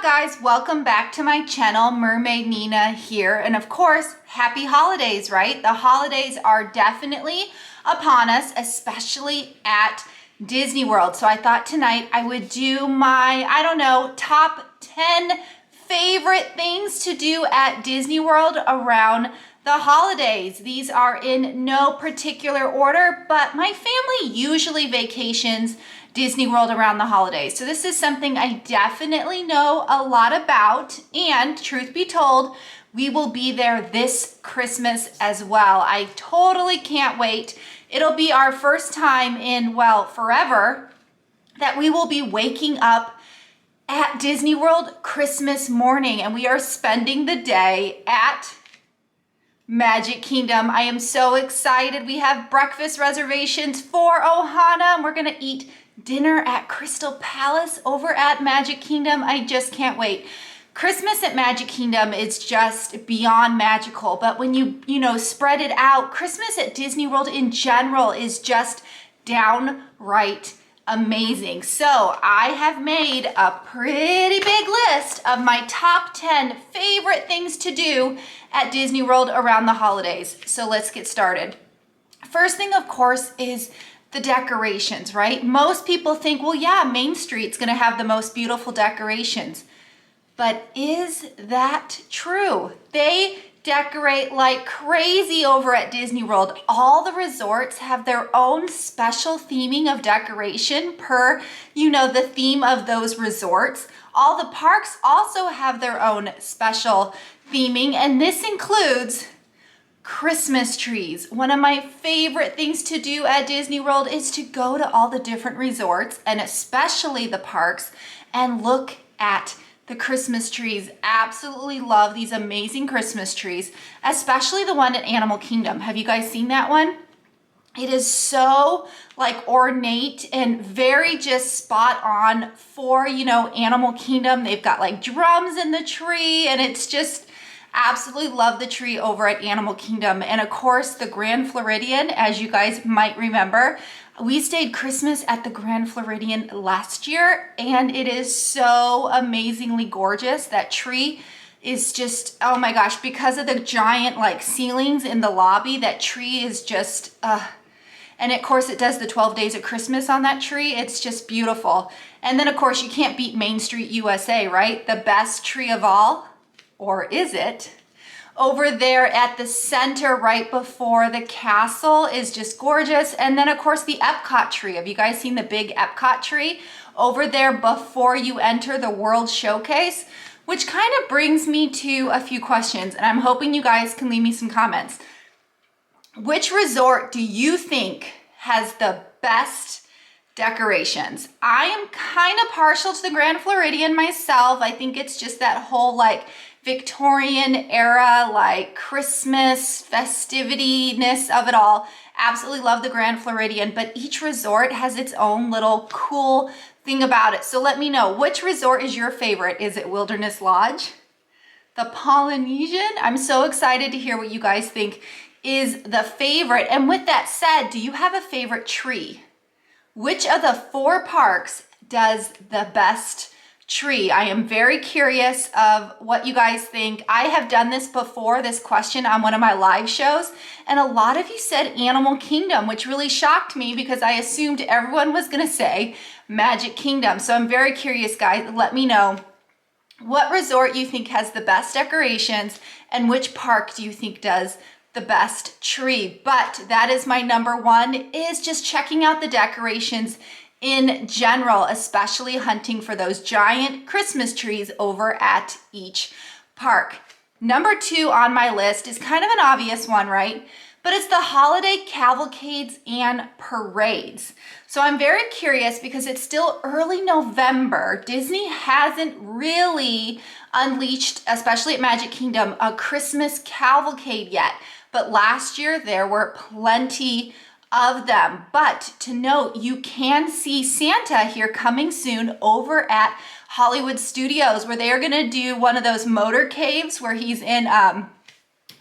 guys, welcome back to my channel. Mermaid Nina here, and of course, happy holidays, right? The holidays are definitely upon us, especially at Disney World. So I thought tonight I would do my, top 10 favorite things to do at Disney World around the holidays. These are in no particular order, but my family usually vacations Disney World around the holidays. So this is something I definitely know a lot about, and truth be told, we will be there this Christmas as well. I totally can't wait. It'll be our first time in, well, forever that we will be waking up at Disney World Christmas morning, and we are spending the day at Magic Kingdom. I am so excited. We have breakfast reservations for Ohana, and we're gonna eat dinner at Crystal Palace over at Magic Kingdom. I just can't wait. Christmas at Magic Kingdom is just beyond magical, but when you spread it out, Christmas at Disney World in general is just downright amazing. So I have made a pretty big list of my top 10 favorite things to do at Disney World around the holidays. So let's get started. First thing, of course, is the decorations, right? Most people think, well, yeah, Main Street's gonna have the most beautiful decorations. But is that true? They decorate like crazy over at Disney World. All the resorts have their own special theming of decoration per, the theme of those resorts. All the parks also have their own special theming, and this includes Christmas trees. One of my favorite things to do at Disney World is to go to all the different resorts and especially the parks and look at the Christmas trees. Absolutely love these amazing Christmas trees, especially the one at Animal Kingdom. Have you guys seen that one? It is so ornate and very just spot on for, Animal Kingdom. They've got like drums in the tree, and it's just absolutely love the tree over at Animal Kingdom. And of course, the Grand Floridian, as you guys might remember, we stayed Christmas at the Grand Floridian last year, and it is so amazingly gorgeous. That tree is just, oh my gosh, because of the giant ceilings in the lobby, that tree is just, and of course it does the 12 days of Christmas on that tree. It's just beautiful. And then of course you can't beat Main Street USA, right? The best tree of all. Or is it? Over there at the center right before the castle is just gorgeous. And then of course the Epcot tree. Have you guys seen the big Epcot tree over there before you enter the World Showcase? Which kind of brings me to a few questions, and I'm hoping you guys can leave me some comments. Which resort do you think has the best decorations? I am kind of partial to the Grand Floridian myself. I think it's just that whole Victorian era, Christmas festivityness of it all. Absolutely love the Grand Floridian, but each resort has its own little cool thing about it. So let me know, which resort is your favorite? Is it Wilderness Lodge? The Polynesian? I'm so excited to hear what you guys think is the favorite. And with that said, do you have a favorite tree? Which of the 4 parks does the best tree? I am very curious of what you guys think. I have done this before, this question on one of my live shows, and a lot of you said Animal Kingdom, which really shocked me because I assumed everyone was gonna say Magic Kingdom. So I'm very curious, guys. Let me know what resort you think has the best decorations and which park do you think does the best tree. But that is my number one, is just checking out the decorations in general, especially hunting for those giant Christmas trees over at each park. Number 2 on my list is kind of an obvious one, right? But it's the holiday cavalcades and parades. So I'm very curious because it's still early November. Disney hasn't really unleashed, especially at Magic Kingdom, a Christmas cavalcade yet. But last year there were plenty of them. But to note, you can see Santa here coming soon over at Hollywood Studios, where they are gonna do one of those motor caves where he's in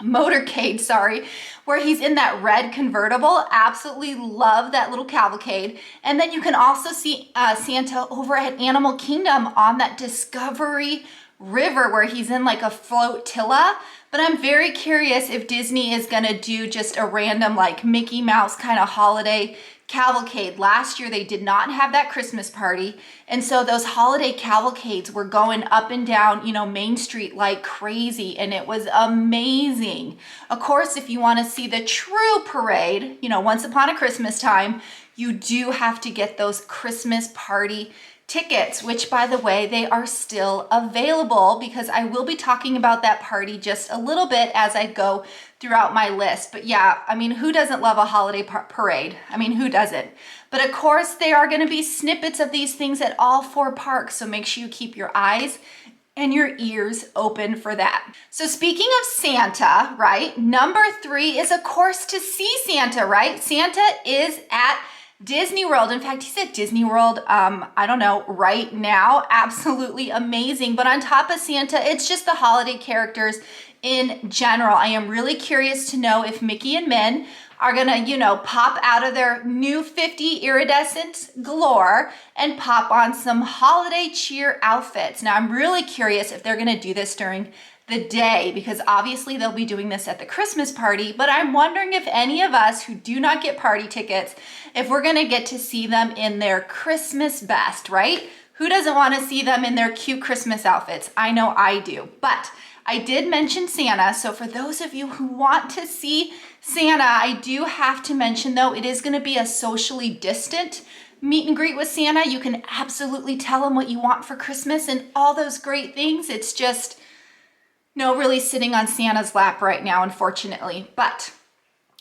motorcade, sorry, where he's in that red convertible. Absolutely love that little cavalcade. And then you can also see Santa over at Animal Kingdom on that Discovery River where he's in like a flotilla. But I'm very curious if Disney is gonna do just a random like Mickey Mouse kind of holiday cavalcade. Last year they did not have that Christmas party, and so those holiday cavalcades were going up and down, you know, Main Street like crazy, and it was amazing. Of course, if you want to see the true parade, you know, once upon a Christmas time, you do have to get those Christmas party tickets, which by the way, they are still available, because I will be talking about that party just a little bit as I go throughout my list. But yeah, I mean, who doesn't love a holiday parade? I mean, who doesn't? But of course, there are going to be snippets of these things at all 4 parks, so make sure you keep your eyes and your ears open for that. So speaking of Santa, right? Number 3 is, of course, to see Santa, right? Santa is at Disney World. In fact, he's at Disney World, I don't know, right now. Absolutely amazing. But on top of Santa, it's just the holiday characters in general. I am really curious to know if Mickey and Min are gonna, you know, pop out of their new 50 iridescent galore and pop on some holiday cheer outfits. Now, I'm really curious if they're gonna do this during the day, because obviously they'll be doing this at the Christmas party, but I'm wondering if any of us who do not get party tickets, if we're gonna get to see them in their Christmas best, right? Who doesn't wanna see them in their cute Christmas outfits? I know I do. But I did mention Santa, so for those of you who want to see Santa, I do have to mention though, it is gonna be a socially distant meet and greet with Santa. You can absolutely tell him what you want for Christmas and all those great things. It's just no really sitting on Santa's lap right now, unfortunately. But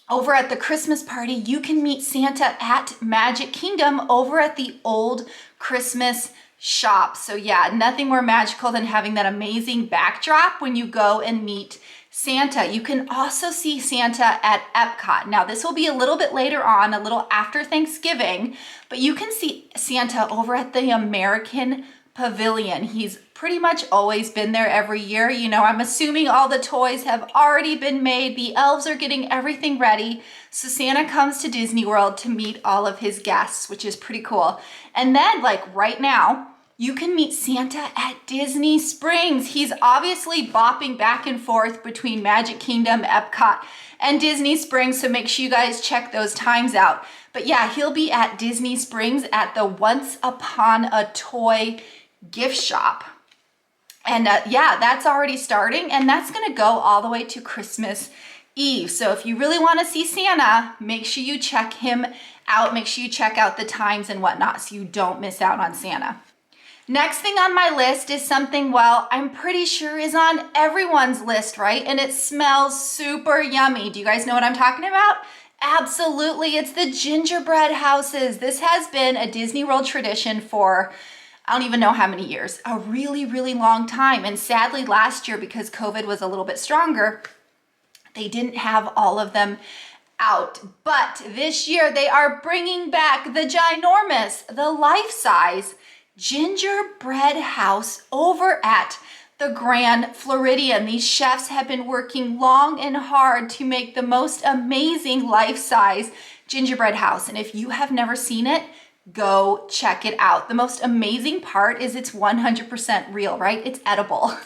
over at the Christmas party, you can meet Santa at Magic Kingdom over at the old Christmas shop. So yeah, nothing more magical than having that amazing backdrop when you go and meet Santa. You can also see Santa at Epcot. Now, this will be a little bit later on, a little after Thanksgiving, but you can see Santa over at the American Pavilion. He's pretty much always been there every year. You know, I'm assuming all the toys have already been made. The elves are getting everything ready. So Santa comes to Disney World to meet all of his guests, which is pretty cool. And then like right now, you can meet Santa at Disney Springs. He's obviously bopping back and forth between Magic Kingdom, Epcot, and Disney Springs. So make sure you guys check those times out. But yeah, he'll be at Disney Springs at the Once Upon a Toy gift shop. And yeah, that's already starting, and that's gonna go all the way to Christmas Eve. So if you really wanna see Santa, make sure you check him out. Make sure you check out the times and whatnot so you don't miss out on Santa. Next thing on my list is something, well, I'm pretty sure is on everyone's list, right? And it smells super yummy. Do you guys know what I'm talking about? Absolutely, it's the gingerbread houses. This has been a Disney World tradition for I don't even know how many years, a really, really long time. And sadly last year, because COVID was a little bit stronger, they didn't have all of them out. But this year they are bringing back the ginormous, the life-size gingerbread house over at the Grand Floridian. These chefs have been working long and hard to make the most amazing life-size gingerbread house. And if you have never seen it, go check it out. The most amazing part is it's 100% real, right? It's edible.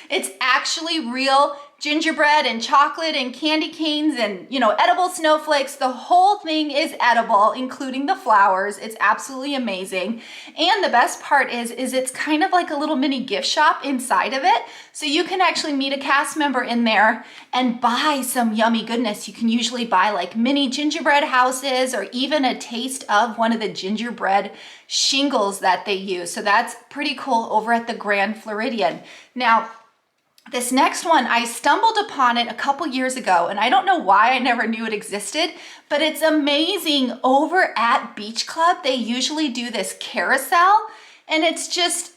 It's actually real gingerbread and chocolate and candy canes and, you know, edible snowflakes. The whole thing is edible, including the flowers. It's absolutely amazing. And the best part is it's kind of like a little mini gift shop inside of it. So you can actually meet a cast member in there and buy some yummy goodness. You can usually buy like mini gingerbread houses or even a taste of one of the gingerbread shingles that they use. So that's pretty cool over at the Grand Floridian. Now, this next one, I stumbled upon it a couple years ago, and I don't know why I never knew it existed, but it's amazing. Over at Beach Club, they usually do this carousel, and it's just,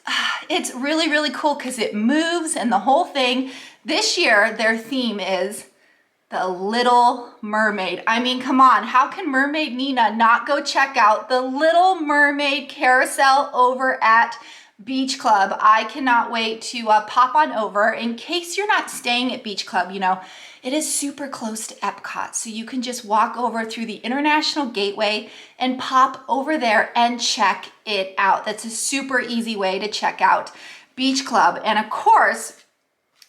it's really, really cool because it moves and the whole thing. This year, their theme is the Little Mermaid. I mean, come on, how can Mermaid Nina not go check out the Little Mermaid carousel over at Beach Club. I cannot wait to pop on over. In case you're not staying at Beach Club, you know, it is super close to Epcot. So you can just walk over through the International Gateway and pop over there and check it out. That's a super easy way to check out Beach Club. And of course,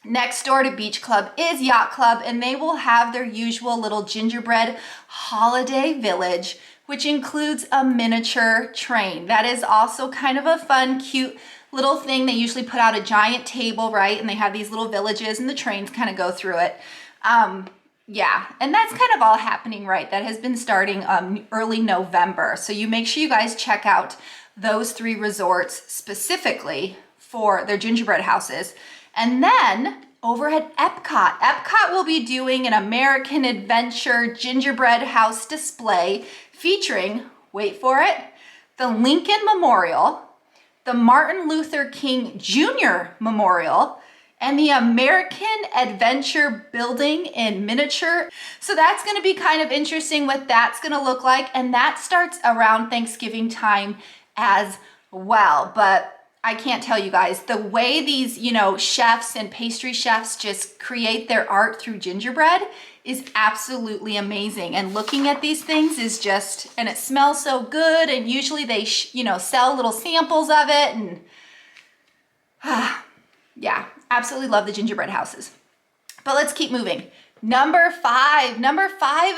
next door to Beach Club is Yacht Club, and they will have their usual little gingerbread holiday village, which includes a miniature train. That is also kind of a fun, cute little thing. They usually put out a giant table, right? And they have these little villages and the trains kind of go through it. Yeah, and that's kind of all happening, right? That has been starting early November. So you make sure you guys check out those 3 resorts specifically for their gingerbread houses. And then over at Epcot, Epcot will be doing an American Adventure gingerbread house display featuring, wait for it, the Lincoln Memorial, the Martin Luther King Jr. Memorial, and the American Adventure building in miniature. So that's going to be kind of interesting what that's going to look like. And that starts around Thanksgiving time as well. But I can't tell you guys, the way these, you know, chefs and pastry chefs just create their art through gingerbread is absolutely amazing. And looking at these things is just, and it smells so good. And usually they, you know, sell little samples of it. And yeah, absolutely love the gingerbread houses. But let's keep moving. Number 5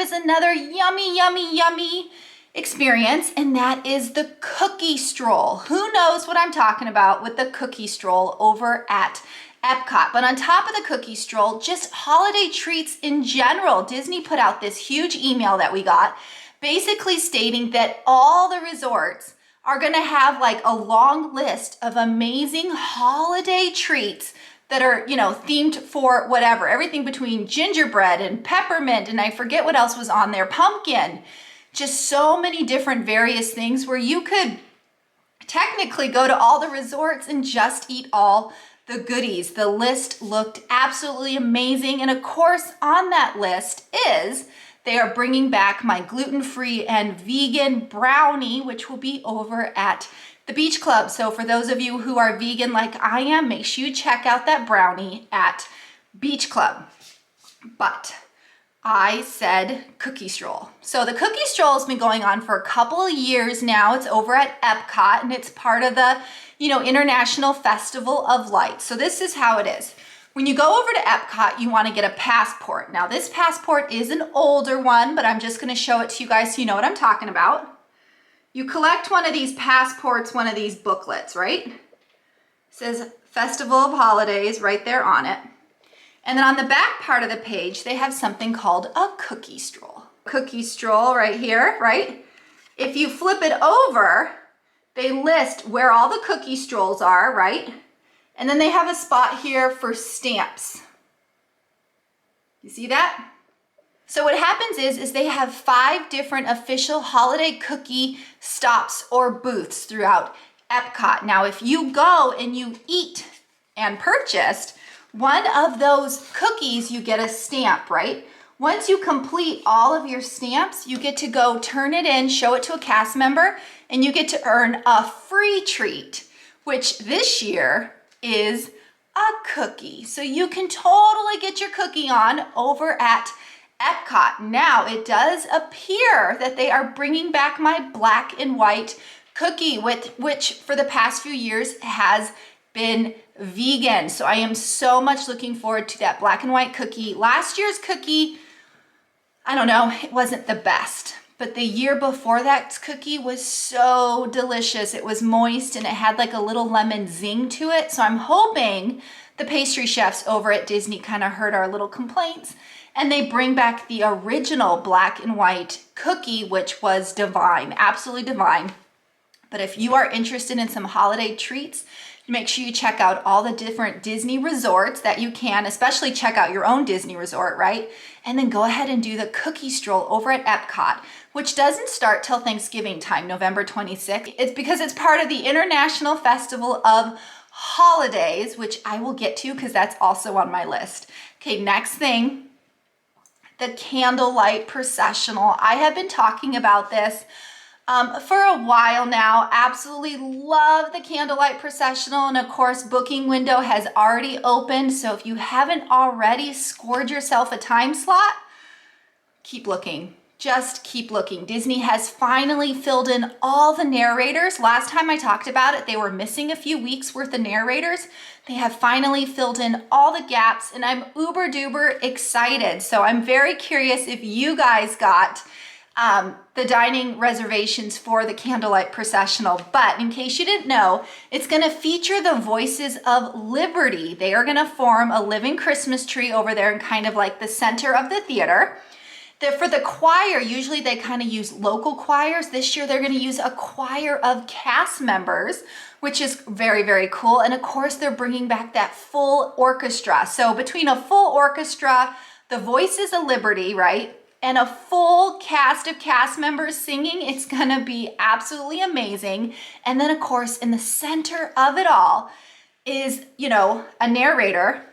is another yummy experience, and that is the cookie stroll. Who knows what I'm talking about with the cookie stroll over at Epcot? But on top of the cookie stroll, just holiday treats in general. Disney put out this huge email that we got basically stating that all the resorts are gonna have like a long list of amazing holiday treats that are, you know, themed for whatever, everything between gingerbread and peppermint, and I forget what else was on there, pumpkin. Just so many different various things where you could technically go to all the resorts and just eat all the goodies. The list looked absolutely amazing. And of course, on that list is they are bringing back my gluten-free and vegan brownie, which will be over at the Beach Club. So for those of you who are vegan like I am, make sure you check out that brownie at Beach Club. But I said cookie stroll. So the cookie stroll has been going on for a couple of years now. It's over at Epcot, and it's part of the, you know, International Festival of Lights. So this is how it is. When you go over to Epcot, you want to get a passport. Now this passport is an older one, but I'm just going to show it to you guys so you know what I'm talking about. You collect one of these passports, one of these booklets, right? It says Festival of Holidays right there on it. And then on the back part of the page, they have something called a cookie stroll. Cookie stroll right here, right? If you flip it over, they list where all the cookie strolls are, right? And then they have a spot here for stamps. You see that? So what happens is they have 5 different official holiday cookie stops or booths throughout Epcot. Now, if you go and you eat and purchased one of those cookies, you get a stamp, right? Once you complete all of your stamps, you get to go turn it in, show it to a cast member, and you get to earn a free treat, which this year is a cookie. So you can totally get your cookie on over at Epcot. Now, it does appear that they are bringing back my black and white cookie, which for the past few years has been vegan. So I am so much looking forward to that black and white cookie. Last year's cookie, I don't know, it wasn't the best, but the year before that cookie was so delicious. It was moist and it had like a little lemon zing to it. So I'm hoping the pastry chefs over at Disney kind of heard our little complaints and they bring back the original black and white cookie, which was divine, absolutely divine. But if you are interested in some holiday treats, make sure you check out all the different Disney resorts that you can, especially check out your own Disney resort, right? And then go ahead and do the cookie stroll over at Epcot, which doesn't start till Thanksgiving time, November 26th. It's because it's part of the International Festival of Holidays, which I will get to because that's also on my list. Okay, next thing, the Candlelight processional. I have been talking about this For a while now. Absolutely love the Candlelight processional, and of course booking window has already opened, so if you haven't already scored yourself a time slot, keep looking. Just keep looking. Disney has finally filled in all the narrators. Last time I talked about it, they were missing a few weeks worth of narrators. They have finally filled in all the gaps, and I'm uber duper excited. So I'm very curious if you guys got the dining reservations for the Candlelight processional. But in case you didn't know, it's going to feature the Voices of Liberty. They are going to form a living Christmas tree over there in kind of like the center of the theater. For the choir, usually they kind of use local choirs. This year they're going to use a choir of cast members, which is very, very cool. And of course, they're bringing back that full orchestra. So between a full orchestra, the Voices of Liberty, right, and a full cast of cast members singing, it's going to be absolutely amazing. And then, of course, in the center of it all is, you know, a narrator,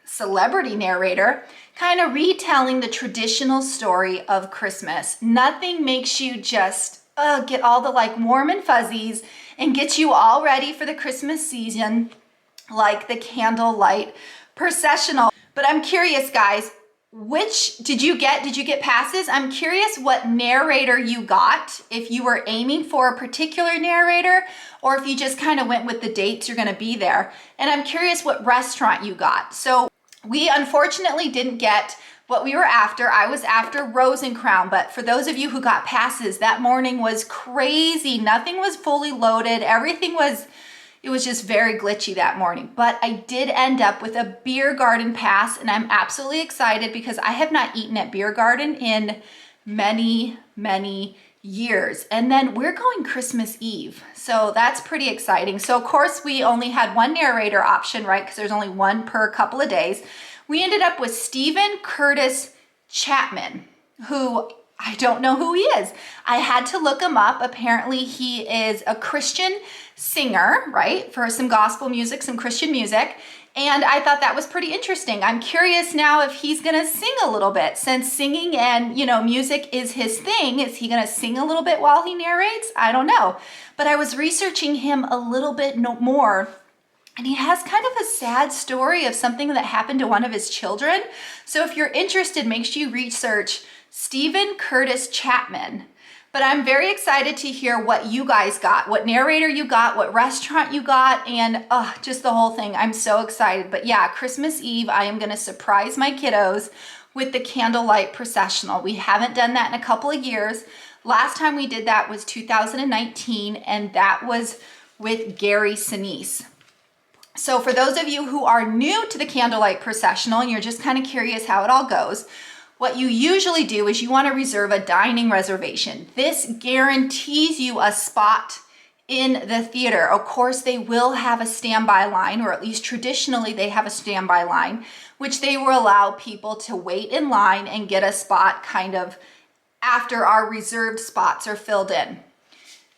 celebrity narrator, kind of retelling the traditional story of Christmas. Nothing makes you just get all the like warm and fuzzies and get you all ready for the Christmas season like the Candlelight processional. But I'm curious, guys, which did you get passes? I'm curious what narrator you got, if you were aiming for a particular narrator or if you just kind of went with the dates you're going to be there. And I'm curious what restaurant you got. So we unfortunately didn't get what we were after. I was after Rose and Crown, but for those of you who got passes, that morning was crazy. Nothing was fully loaded. It was just very glitchy that morning. But I did end up with a beer garden pass, and I'm absolutely excited because I have not eaten at beer garden in many, many years. And then we're going Christmas Eve. So that's pretty exciting. So of course we only had one narrator option, right? Because there's only one per couple of days. We ended up with Stephen Curtis Chapman, who I don't know who he is. I had to look him up. Apparently he is a Christian singer, right? For some gospel music, some Christian music. And I thought that was pretty interesting. I'm curious now if he's gonna sing a little bit, since singing and, you know, music is his thing. Is he gonna sing a little bit while he narrates? I don't know. But I was researching him a little bit more, and he has kind of a sad story of something that happened to one of his children. So if you're interested, make sure you research Stephen Curtis Chapman. But I'm very excited to hear what you guys got, what narrator you got, what restaurant you got, and just the whole thing. I'm so excited. But yeah, Christmas Eve, I am going to surprise my kiddos with the Candlelight processional. We haven't done that in a couple of years. Last time we did that was 2019, and that was with Gary Sinise. So for those of you who are new to the Candlelight processional and you're just kind of curious how it all goes, what you usually do is you want to reserve a dining reservation. This guarantees you a spot in the theater. Of course, they will have a standby line, or at least traditionally they have a standby line, which they will allow people to wait in line and get a spot kind of after our reserved spots are filled in.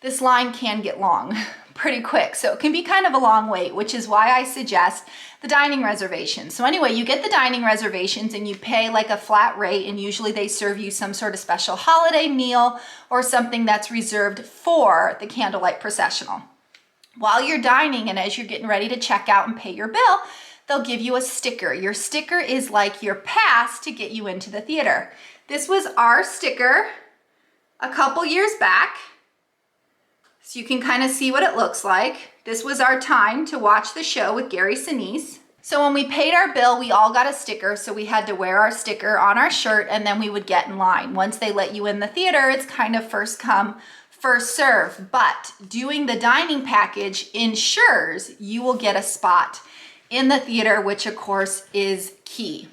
This line can get long pretty quick, so it can be kind of a long wait, which is why I suggest the dining reservations. So anyway, you get the dining reservations and you pay like a flat rate, and usually they serve you some sort of special holiday meal or something that's reserved for the Candlelight processional. While you're dining and as you're getting ready to check out and pay your bill, they'll give you a sticker. Your sticker is like your pass to get you into the theater. This was our sticker a couple years back. So you can kind of see what it looks like. This was our time to watch the show with Gary Sinise. So when we paid our bill, we all got a sticker. So we had to wear our sticker on our shirt and then we would get in line. Once they let you in the theater, it's kind of first come, first serve. But doing the dining package ensures you will get a spot in the theater, which of course is key.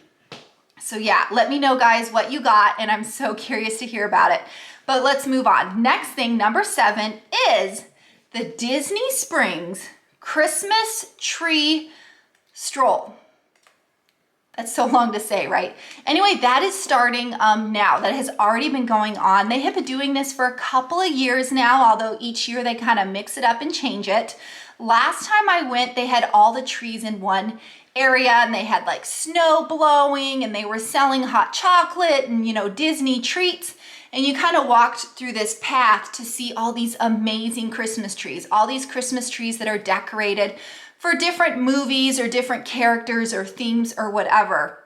So yeah, let me know guys what you got, and I'm so curious to hear about it. But let's move on. Next thing, number 7, is the Disney Springs Christmas Tree Stroll. That's so long to say, right? Anyway, that is starting now. That has already been going on. They have been doing this for a couple of years now, although each year they kind of mix it up and change it. Last time I went, they had all the trees in one area, and they had like snow blowing, and they were selling hot chocolate and, you know, Disney treats. and you kind of walked through this path to see all these amazing Christmas trees, all these Christmas trees that are decorated for different movies or different characters or themes or whatever.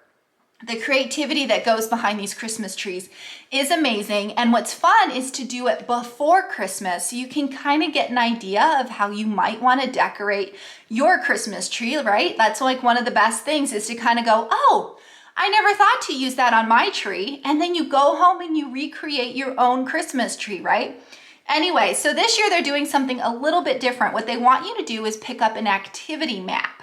The creativity that goes behind these Christmas trees is amazing. And what's fun is to do it before Christmas, so you can kind of get an idea of how you might want to decorate your Christmas tree, right? That's like one of the best things, is to kind of go, oh, I never thought to use that on my tree. And then you go home and you recreate your own Christmas tree, right? Anyway, so this year they're doing something a little bit different. What they want you to do is pick up an activity map.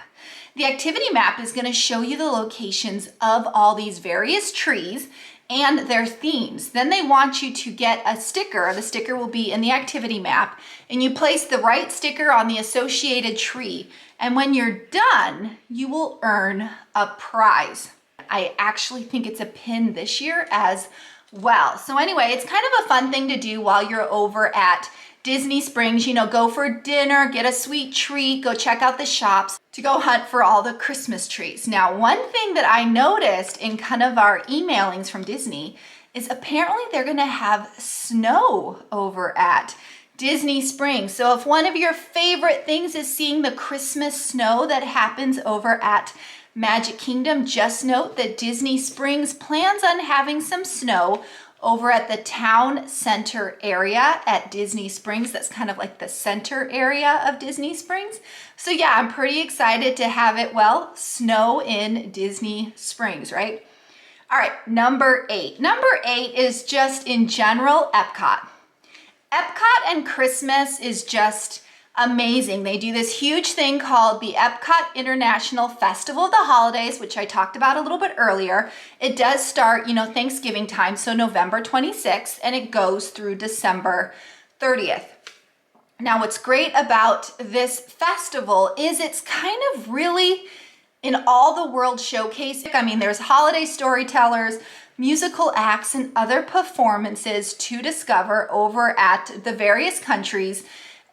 The activity map is going to show you the locations of all these various trees and their themes. Then they want you to get a sticker. The sticker will be in the activity map, and you place the right sticker on the associated tree. And when you're done, you will earn a prize. I actually think it's a pin this year as well. So anyway, it's kind of a fun thing to do while you're over at Disney Springs. You know, go for dinner, get a sweet treat, go check out the shops to go hunt for all the Christmas trees. Now, one thing that I noticed in kind of our emailings from Disney is apparently they're gonna have snow over at Disney Springs. So if one of your favorite things is seeing the Christmas snow that happens over at Magic Kingdom, just note that Disney Springs plans on having some snow over at the town center area at Disney Springs. That's kind of like the center area of Disney Springs. So yeah, I'm pretty excited to have it, well, snow in Disney Springs, right? All right, number 8. Number 8 is just in general Epcot. Epcot and Christmas is just amazing. They do this huge thing called the Epcot International Festival of the Holidays, which I talked about a little bit earlier. It does start, Thanksgiving time, so November 26th, and it goes through December 30th. Now, what's great about this festival is it's kind of really in all the world showcase. I mean, there's holiday storytellers, musical acts, and other performances to discover over at the various countries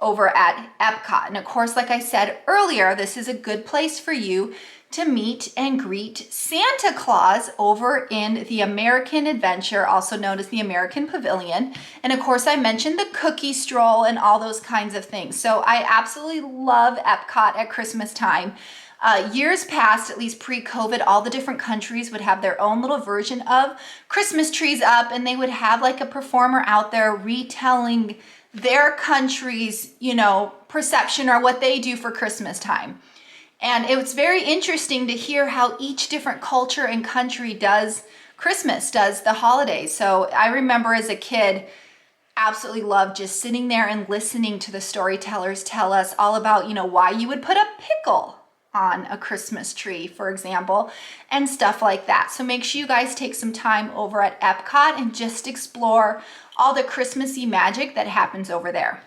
over at Epcot. And of course, like I said earlier, this is a good place for you to meet and greet Santa Claus over in the American Adventure, also known as the American Pavilion. And of course, I mentioned the cookie stroll and all those kinds of things. So I absolutely love Epcot at Christmas time. Years past, at least pre-COVID, all the different countries would have their own little version of Christmas trees up, and they would have like a performer out there retelling their country's, perception or what they do for Christmas time. And it was very interesting to hear how each different culture and country does Christmas, does the holidays. So I remember as a kid, absolutely loved just sitting there and listening to the storytellers tell us all about, why you would put a pickle on a Christmas tree, for example, and stuff like that. So make sure you guys take some time over at Epcot and just explore all the Christmassy magic that happens over there.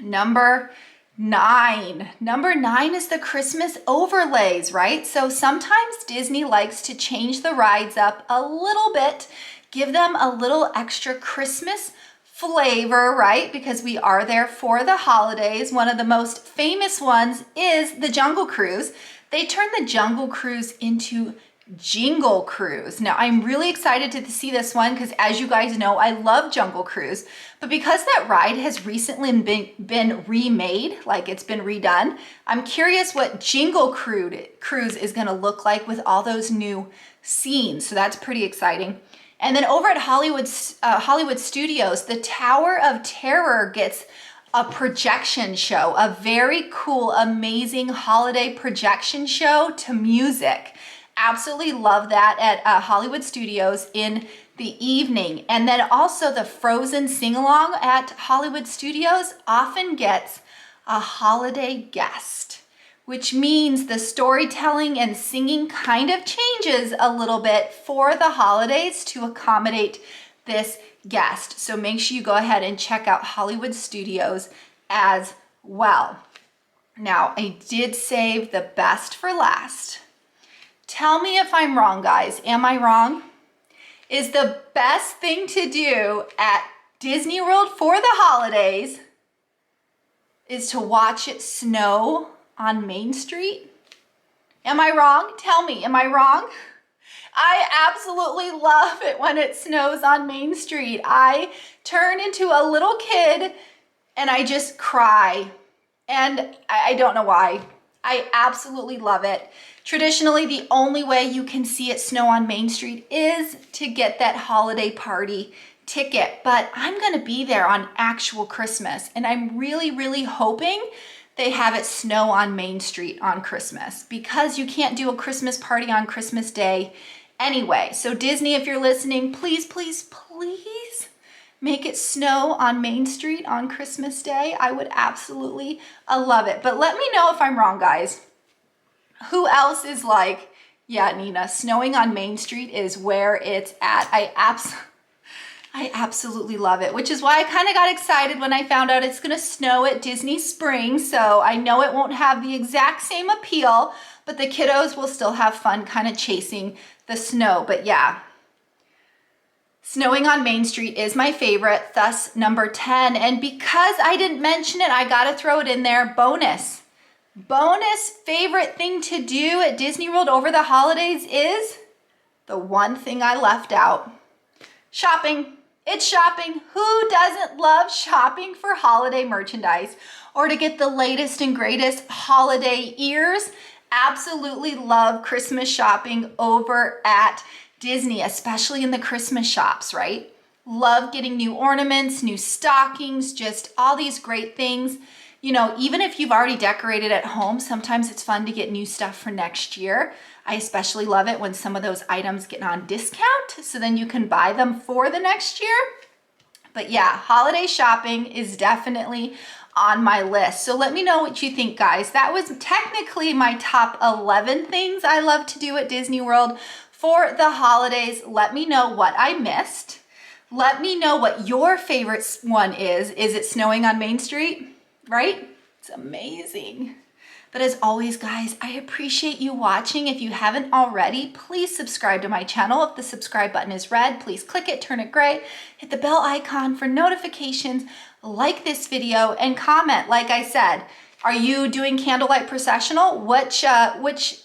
Number 9. Number 9 is the Christmas overlays, right? So sometimes Disney likes to change the rides up a little bit, give them a little extra Christmas flavor, right? Because we are there for the holidays. One of the most famous ones is the Jungle Cruise. They turned the Jungle Cruise into Jingle Cruise. Now, I'm really excited to see this one because, as you guys know, I love Jungle Cruise. But because that ride has recently been remade, like it's been redone, I'm curious what Jingle Cruise is going to look like with all those new scenes. So that's pretty exciting. And then over at Hollywood Studios, the Tower of Terror gets a projection show, a very cool, amazing holiday projection show to music. Absolutely love that at Hollywood Studios in the evening. And then also the Frozen sing-along at Hollywood Studios often gets a holiday guest, which means the storytelling and singing kind of changes a little bit for the holidays to accommodate this guest. So make sure you go ahead and check out Hollywood Studios as well. Now, I did save the best for last. Tell me if I'm wrong, guys. Am I wrong? Is the best thing to do at Disney World for the holidays is to watch it snow on Main Street? Am I wrong? Tell me, am I wrong? I absolutely love it when it snows on Main Street. I turn into a little kid and I just cry. And I don't know why. I absolutely love it. Traditionally, the only way you can see it snow on Main Street is to get that holiday party ticket. But I'm gonna be there on actual Christmas, and I'm really, really hoping they have it snow on Main Street on Christmas, because you can't do a Christmas party on Christmas Day anyway. So Disney, if you're listening, please, please, please make it snow on Main Street on Christmas Day. I would absolutely love it. But let me know if I'm wrong, guys. Who else is like, yeah, Nina, snowing on Main Street is where it's at. I absolutely love it, which is why I kind of got excited when I found out it's gonna snow at Disney Springs. So I know it won't have the exact same appeal, but the kiddos will still have fun kind of chasing the snow. But yeah, snowing on Main Street is my favorite, thus number 10. And because I didn't mention it, I gotta throw it in there. Bonus favorite thing to do at Disney World over the holidays is the one thing I left out. Shopping. It's shopping. Who doesn't love shopping for holiday merchandise or to get the latest and greatest holiday ears? Absolutely love Christmas shopping over at Disney, especially in the Christmas shops, right? Love getting new ornaments, new stockings, just all these great things. You know, even if you've already decorated at home, sometimes it's fun to get new stuff for next year. I especially love it when some of those items get on discount, so then you can buy them for the next year. But yeah, holiday shopping is definitely on my list. So let me know what you think, guys. That was technically my top 11 things I love to do at Disney World for the holidays. Let me know what I missed. Let me know what your favorite one is. Is it snowing on Main Street? Right? It's amazing. But as always, guys, I appreciate you watching. If you haven't already, please subscribe to my channel. If the subscribe button is red, please click it, turn it gray, hit the bell icon for notifications, like this video, and comment. Like I said, are you doing Candlelight Processional? Which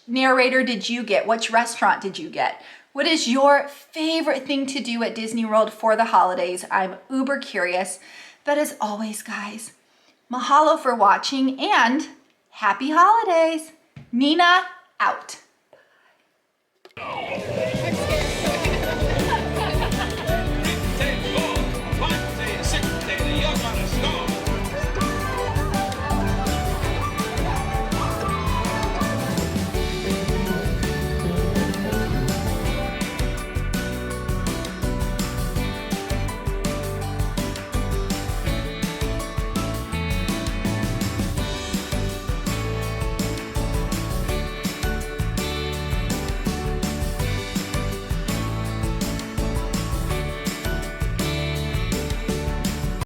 narrator did you get? Which restaurant did you get? What is your favorite thing to do at Disney World for the holidays? I'm uber curious. But as always, guys, mahalo for watching and happy holidays. Nina out.